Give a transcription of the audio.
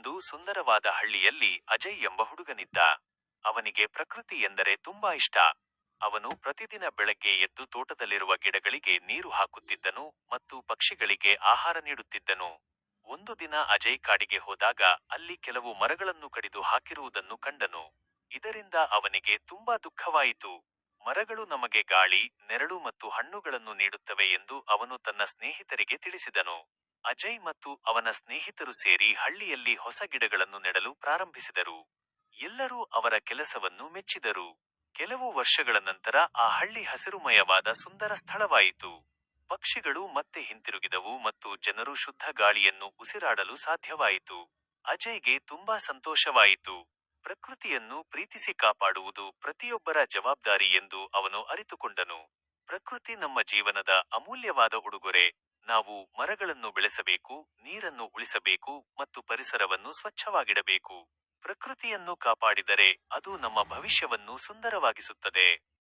ಒಂದು ಸುಂದರವಾದ ಹಳ್ಳಿಯಲ್ಲಿ ಅಜಯ್ ಎಂಬ ಹುಡುಗನಿದ್ದ. ಅವನಿಗೆ ಪ್ರಕೃತಿ ಎಂದರೆ ತುಂಬಾ ಇಷ್ಟ. ಅವನು ಪ್ರತಿದಿನ ಬೆಳಗ್ಗೆ ಎದ್ದು ತೋಟದಲ್ಲಿರುವ ಗಿಡಗಳಿಗೆ ನೀರು ಹಾಕುತ್ತಿದ್ದನು ಮತ್ತು ಪಕ್ಷಿಗಳಿಗೆ ಆಹಾರ ನೀಡುತ್ತಿದ್ದನು. ಒಂದು ದಿನ ಅಜಯ್ ಕಾಡಿಗೆ ಹೋದಾಗ ಅಲ್ಲಿ ಕೆಲವು ಮರಗಳನ್ನು ಕಡಿದು ಹಾಕಿರುವುದನ್ನು ಕಂಡನು. ಇದರಿಂದ ಅವನಿಗೆ ತುಂಬಾ ದುಃಖವಾಯಿತು. ಮರಗಳು ನಮಗೆ ಗಾಳಿ, ನೆರಳು ಮತ್ತು ಹಣ್ಣುಗಳನ್ನು ನೀಡುತ್ತವೆ ಎಂದು ಅವನು ತನ್ನ ಸ್ನೇಹಿತರಿಗೆ ತಿಳಿಸಿದನು. ಅಜಯ್ ಮತ್ತು ಅವನ ಸ್ನೇಹಿತರು ಸೇರಿ ಹಳ್ಳಿಯಲ್ಲಿ ಹೊಸ ಗಿಡಗಳನ್ನು ನೆಡಲು ಪ್ರಾರಂಭಿಸಿದರು. ಎಲ್ಲರೂ ಅವರ ಕೆಲಸವನ್ನು ಮೆಚ್ಚಿದರು. ಕೆಲವು ವರ್ಷಗಳ ನಂತರ ಆ ಹಳ್ಳಿ ಹಸಿರುಮಯವಾದ ಸುಂದರ ಸ್ಥಳವಾಯಿತು. ಪಕ್ಷಿಗಳು ಮತ್ತೆ ಹಿಂತಿರುಗಿದವು ಮತ್ತು ಜನರು ಶುದ್ಧ ಗಾಳಿಯನ್ನು ಉಸಿರಾಡಲು ಸಾಧ್ಯವಾಯಿತು. ಅಜಯ್ಗೆ ತುಂಬಾ ಸಂತೋಷವಾಯಿತು. ಪ್ರಕೃತಿಯನ್ನು ಪ್ರೀತಿಸಿ ಕಾಪಾಡುವುದು ಪ್ರತಿಯೊಬ್ಬರ ಜವಾಬ್ದಾರಿ ಎಂದು ಅವನು ಅರಿತುಕೊಂಡನು. ಪ್ರಕೃತಿ ನಮ್ಮ ಜೀವನದ ಅಮೂಲ್ಯವಾದ ಉಡುಗೊರೆ. ನಾವು ಮರಗಳನ್ನು ಬೆಳೆಸಬೇಕು, ನೀರನ್ನು ಉಳಿಸಬೇಕು ಮತ್ತು ಪರಿಸರವನ್ನು ಸ್ವಚ್ಛವಾಗಿಡಬೇಕು. ಪ್ರಕೃತಿಯನ್ನು ಕಾಪಾಡಿದರೆ ಅದು ನಮ್ಮ ಭವಿಷ್ಯವನ್ನು ಸುಂದರವಾಗಿಸುತ್ತದೆ.